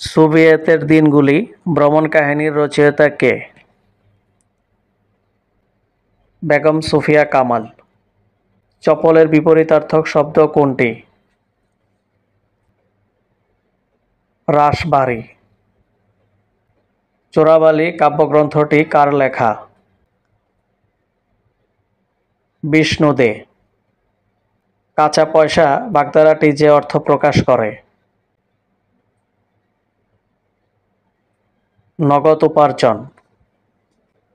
সোভিয়েতের দিনগুলি ভ্রমণ কাহিনীর রচয়িতা কে? বেগম সুফিয়া কামাল। চপলের বিপরীতার্থক শব্দ কোনটি? রাশভারী। চোরাবালি কাব্যগ্রন্থটি কার লেখা? বিষ্ণু দে। কাঁচা পয়সা বাগধারাটি যে অর্থ প্রকাশ করে? নগদ উপার্জন।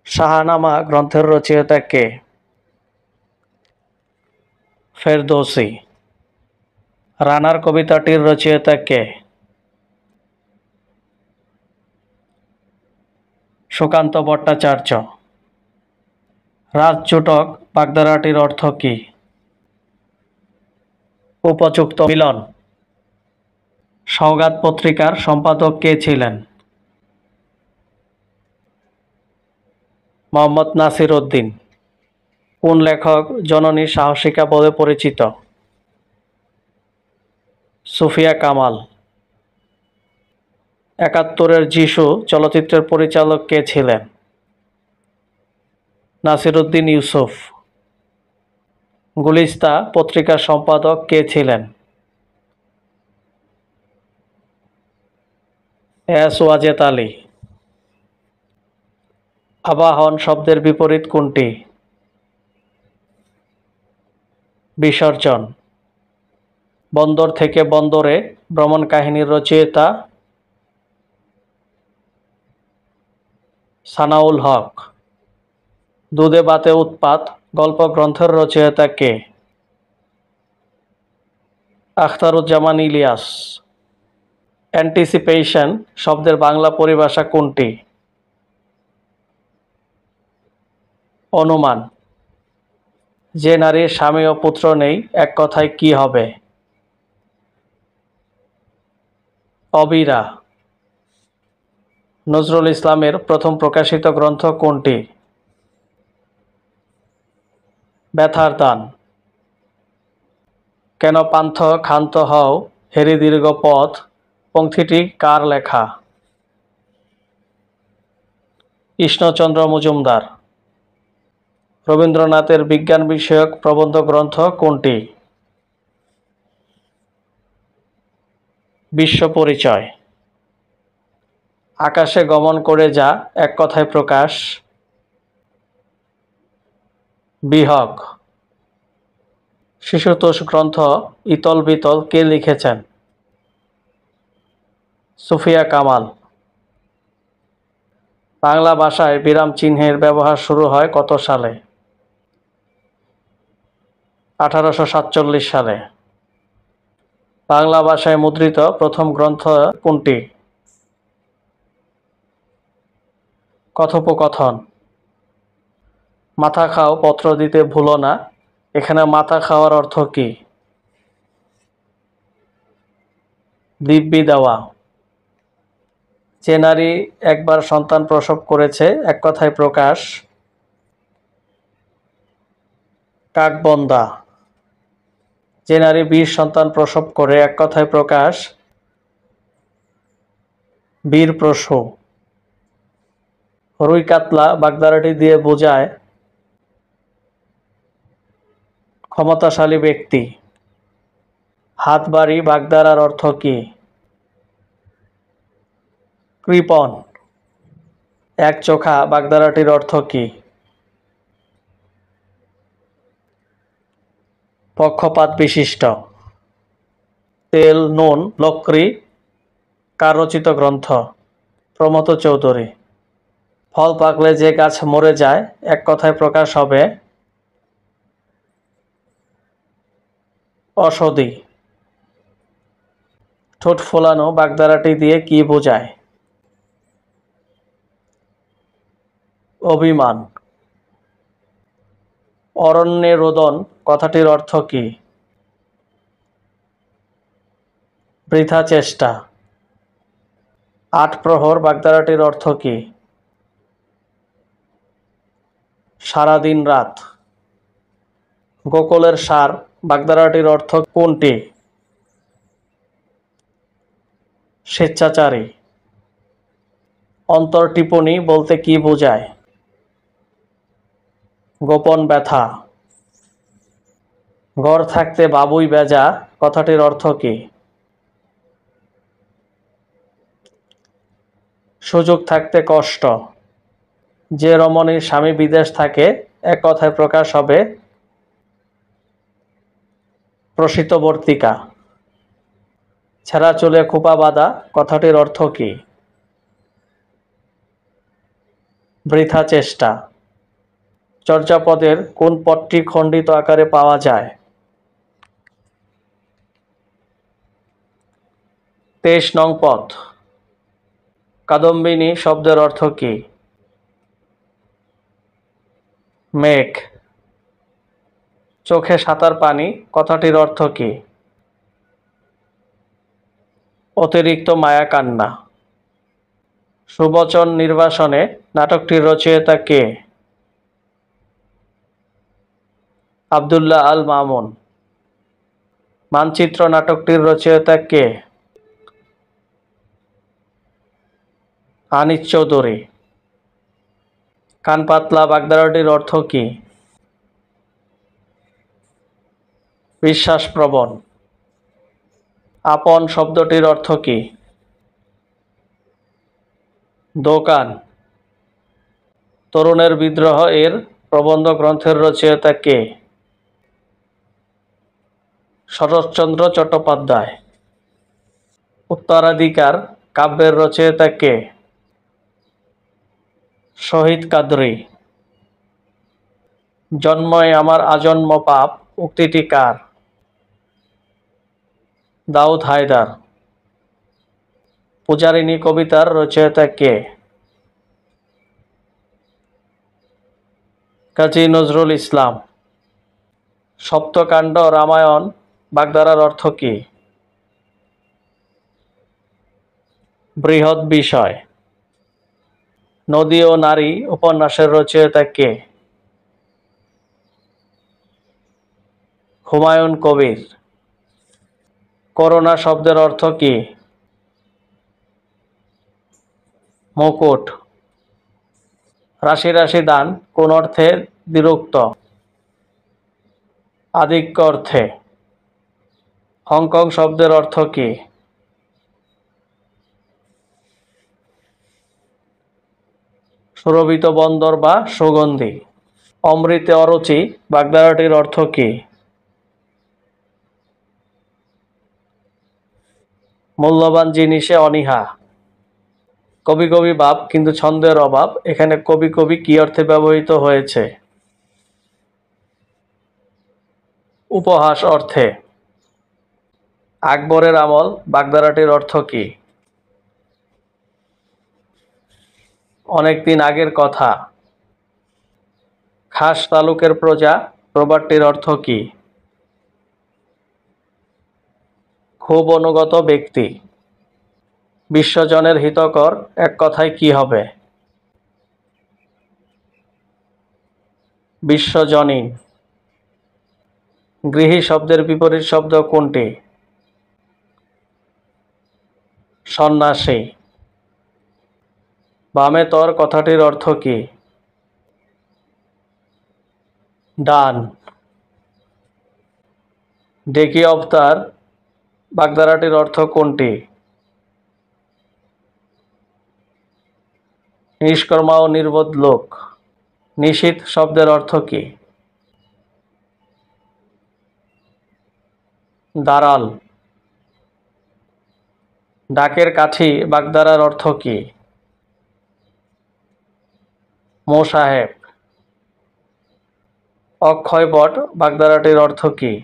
শাহনামা গ্রন্থের রচয়িতা কে? ফেরদৌসী। রানার কবিতাটির রচয়িতা কে? সুকান্ত ভট্টাচার্য। রাজজুটক বাগধারাটির অর্থ কী? উপযুক্ত মিলন। সওগাত পত্রিকার সম্পাদক কে ছিলেন? মোহাম্মদ নাসির উদ্দিন। কোন লেখক জননী সাহসিকা বলে পরিচিত? সুফিয়া কামাল। একাত্তরের যিশু চলচ্চিত্রের পরিচালক কে ছিলেন? নাসিরউদ্দিন ইউসুফ। গুলিস্তা পত্রিকার সম্পাদক কে ছিলেন? এস ওয়াজেদ আলী। আবাহন শব্দের বিপরীত কোনটি? বিসর্জন। বন্দর থেকে বন্দরে ভ্রমণ কাহিনীর রচয়িতা? সানাউল হক। দুধে ভাতে উৎপাত গল্প গ্রন্থের রচয়িতা কে? আখতারুজ্জামান ইলিয়াস। অ্যান্টিসিপেশন শব্দের বাংলা পরিভাষা কোনটি? অনুমান। যে নারীর স্বামী ও পুত্র নেই, এক কথায় কি হবে? অবিরা। নজরুল ইসলামের প্রথম প্রকাশিত গ্রন্থ কোনটি? ব্যথার দান। কেন পান্থ ক্ষান্ত হও হেরি দীর্ঘ পথ পংক্তিটি কার লেখা? কৃষ্ণচন্দ্র মজুমদার। রবীন্দ্রনাথের বিজ্ঞান বিষয়ক প্রবন্ধ গ্রন্থ কোনটি? বিশ্ব পরিচয়। আকাশে গমন করে যা এক কথায় প্রকাশ? বিহগ। শিশুতোষ গ্রন্থ ইতল বিতল কে লিখেছেন? সুফিয়া কামাল। বাংলা ভাষায় বিরাম চিহ্নের ব্যবহার শুরু হয় কত সালে? 1847 সালে। বাংলা ভাষায় মুদ্রিত প্রথম গ্রন্থ কোনটি? কথোপকথন। মাথা খাও পত্র দিতে ভুলো না, এখানে মাথা খাওয়ার অর্থ কী? দিব্যি দেওয়া। যে নারী একবার সন্তান প্রসব করেছে, এক কথায় প্রকাশ? কাকবন্দা। যে নারী 20 সন্তান প্রসব করে, এক কথায় প্রকাশ? বীরপ্রসূ। রুই কাতলা বাগধারাটি দিয়ে বোঝায়? ক্ষমতাশালী ব্যক্তি। হাত বাড়ি বাগধারার অর্থ কী? কৃপণ। একচোখা বাগধারাটির অর্থ কী? পক্ষপাত বিশিষ্ট। তেল নুন লক্রি কার রচিত গ্রন্থ? প্রমথ চৌধুরী। ফল পাকলে যে গাছ মরে যায়, এক কথায় প্রকাশ হবে? অসদি। ঠোঁট ফোলানো বাগধারাটি দিয়ে কি বোঝায়? অভিমান। অরণ্যে রোদন কথাটির অর্থ কী? বৃথা চেষ্টা। আট প্রহর বাগধারাটির অর্থ কী? সারাদিন রাত। গোকুলের সার বাগধারাটির অর্থ কোনটি? স্বেচ্ছাচারী। অন্তর্টিপুনি বলতে কি বোঝায়? গোপন ব্যথা। ঘর থাকতে বাবুই বেজা কথাটির অর্থ কি? সুযোগ থাকতে কষ্ট। যে রমণীর স্বামী বিদেশ থাকে এক কথায় প্রকাশ হবে প্রসিতবর্তিকা। ছেঁড়া চুলে খোঁপা বাঁধা কথাটির অর্থ কি? বৃথা চেষ্টা। চর্যাপদের কোন পদটি খণ্ডিত আকারে পাওয়া যায়? 23 নং পদ। কাদম্বিনী শব্দের অর্থ কি? মেঘ। চোখে সাঁতার পানি কথাটির অর্থ কি? অতিরিক্ত মায়া কান্না। সুবচন নির্বাসনে নাটকটির রচয়িতা কে? আব্দুল্লাহ আল মামুন। মানচিত্র নাটকটির রচয়িতা কে? আনিস চৌধুরী। কান পাতলা বাগধারাটির অর্থ কি? বিশ্বাসপ্রবণ। আপন শব্দটির অর্থ কি? দোকান। তরুণের বিদ্রোহ এর প্রবন্ধ গ্রন্থের রচয়িতা কে? শরৎচন্দ্র চট্টোপাধ্যায়। উত্তরাধিকার কাব্যের রচয়িতা কে? শহীদ কাদরী। জন্মই আমার আজন্ম পাপ উক্তিটি কার? দাউদ হায়দার। পূজারিণী কবিতার রচয়িতা কে? কাজী নজরুল ইসলাম। সপ্তকাণ্ড রামায়ণ বাগধারার অর্থ কি? বৃহৎ বিষয়। নদী ও নারী উপন্যাসের রচয়িতা কে? হুমায়ুন কবির। করুণা শব্দের অর্থ কি? মুকুট। রাশি রাশি দান কোন অর্থে দ্বিরুক্ত? আধিক্য অর্থে। হংকং শব্দের অর্থ কি? সুরভিত বন্দর বা সুগন্ধি। অমৃতে অরুচি বাগধারাটির অর্থ কি? মূল্যবান জিনিসে অনীহা। কবি কবি ভাব কিন্তু ছন্দের অভাব এখানে কবি কবি কি অর্থে ব্যবহৃত হয়েছে? উপহাস অর্থে। আকবরের আমল বাগধারাটির অর্থ কি? অনেকদিন আগের কথা। খাস তালুকের প্রজা প্রবাদটির অর্থ কি? খুব অনুগত ব্যক্তি। বিশ্বজনের হিতকর এক কথায় কি হবে? বিশ্বজনীন। গৃহী শব্দের বিপরীত শব্দ কোনটি? সন্ন্যাসী। বামে তর কথাটির অর্থ কি? ডান। ডেকি অবতার বাগধারাটির অর্থ কোনটি? নিষ্কর্মা ও নির্বোধ লোক। নিশীথ শব্দের অর্থ কি? দাঁড়াল। ডাকের কাঠি বাগধারার অর্থ কি? মোসাহেব। অক্ষয়বট বাগধারাটির অর্থ কি?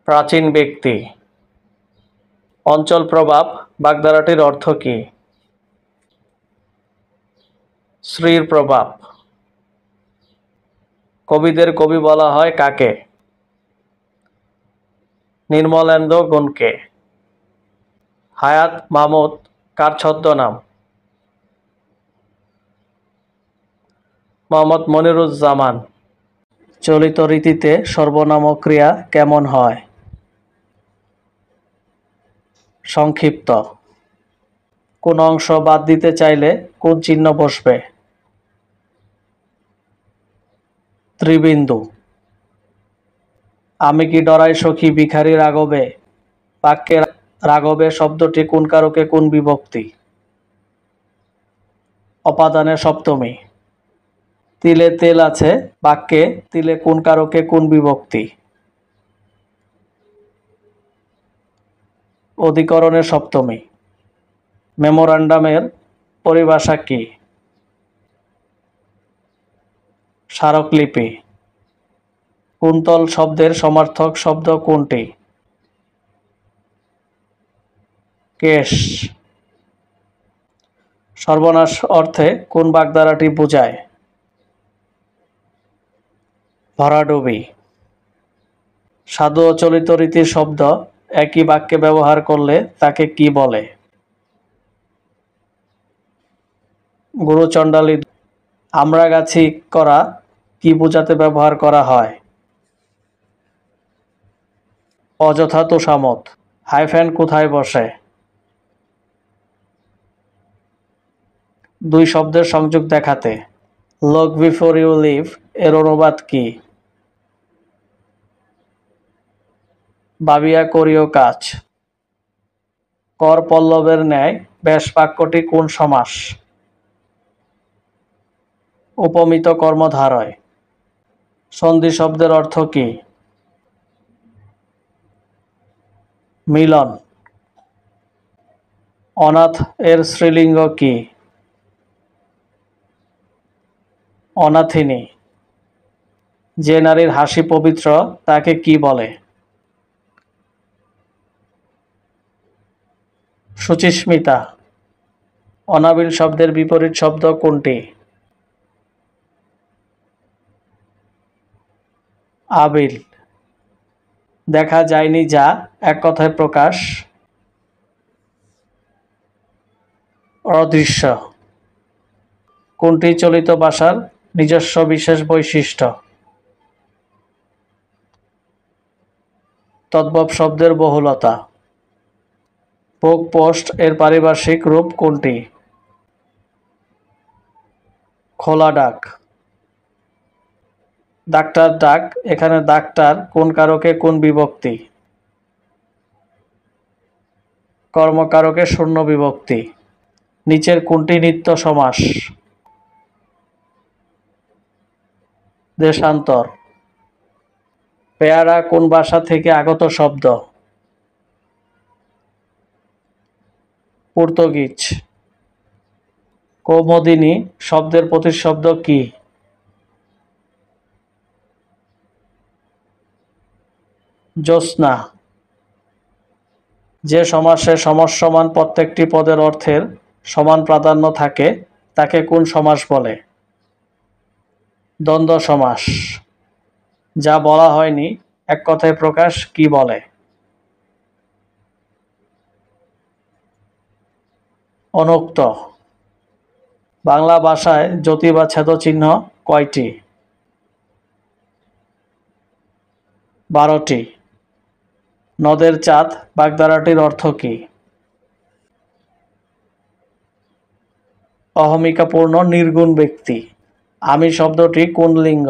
প্রাচীন ব্যক্তি। অঞ্চল প্রভাব বাগধারাটির অর্থ কি? শ্রীর প্রভাব। কবিদের কবি বলা হয় কাকে? নির্মলেন্দু গুণকে। হায়াত মাহমুদ কার ছদ্মনাম? মোহাম্মদ মনিরুজ্জামান। চলিত রীতিতে সর্বনাম ক্রিয়া কেমন হয়? সংক্ষিপ্ত। কোন অংশ বাদ দিতে চাইলে কোন চিহ্ন বসবে? ত্রিবিন্দু। আমি কি ডরাই সখী ভিখারি রাঘবে? বাক্যে রাঘবে শব্দটি কোন কারকে কোন বিভক্তি? অপাদানে সপ্তমী। তিলে তেল আছে বাক্যে তিলে কোন কারকে কোন বিভক্তি? অধিকরণে সপ্তমী। মেমোরান্ডামের পরিভাষা কি? স্মারকলিপি। কুন্তল শব্দের সমার্থক শব্দ কোনটি? কেশ। সর্বনাশ অর্থে কোন বাগধারাটি বোঝায়? ভরাডুবি। সাধু ও চলিত রীতির শব্দ একই বাক্যে ব্যবহার করলে তাকে কি বলে? গুরুচণ্ডালী। আমরাগাছি করা কি বোঝাতে ব্যবহার করা হয়? অযথা তোষামোদ। হাইফেন কোথায় বসে? দুই শব্দের সংযোগ দেখাতে। লুক বিফোর ইউ লিভ এর অনুবাদ কি? ভাবিয়া করিও কাজ। কর পল্লবের ন্যায় ব্যাস বাক্যটি কোন সমাস? উপমিত কর্মধারয়। সন্ধি শব্দের অর্থ কি? মিলন। অনাথ এর স্ত্রীলিঙ্গ কি? অনাথিনী। যে নারীর হাসি পবিত্র তাকে কি বলে? শুচিস্মিতা। অনাবিল শব্দের বিপরীত শব্দ কোনটি? আবিল। দেখা যায়নি যা এক কথায় প্রকাশ? অদৃশ্য। কোনটি চলিত ভাষার নিজস্ব বিশেষ বৈশিষ্ট্য? তদ্ভব শব্দের বহুলতা। পোক পোস্ট এর পারিভাষিক রূপ কোনটি? খোলা ডাক। ডাক্তার ডাক এখানে ডাক্তার কোন কারকে কোন বিভক্তি? কর্মকারকে শূন্য বিভক্তি। নিচের কোনটি নিত্য সমাস? দেশান্তর। পেয়ারা কোন ভাষা থেকে আগত শব্দ? পর্তুগিজ। কৌমুদিনী শব্দের প্রতিশব্দ কি? জ্যোৎস্না। যে সমাসে সমসমান প্রত্যেকটি পদের অর্থের সমান প্রাধান্য থাকে তাকে কোন সমাস বলে? দ্বন্দ্ব সমাস। যা বলা হয়নি এক কথায় প্রকাশ কি বলে? অনুক্ত। বাংলা ভাষায় জ্যোতি বা ছেদচিহ্ন কয়টি? 12টি। নদের চাঁদ বাগধারাটির অর্থ কি? অহমিকাপূর্ণ নির্গুণ ব্যক্তি। আমি শব্দটি কোন লিঙ্গ?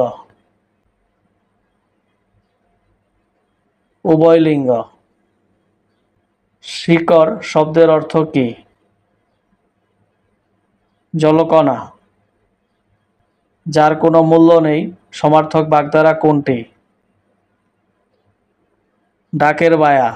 উভয় লিঙ্গ। শিকড় শব্দের অর্থ কি? জলকণা। যার কোনো মূল্য নেই সমার্থক বাগধারা কোনটি? ডাকের বায়া।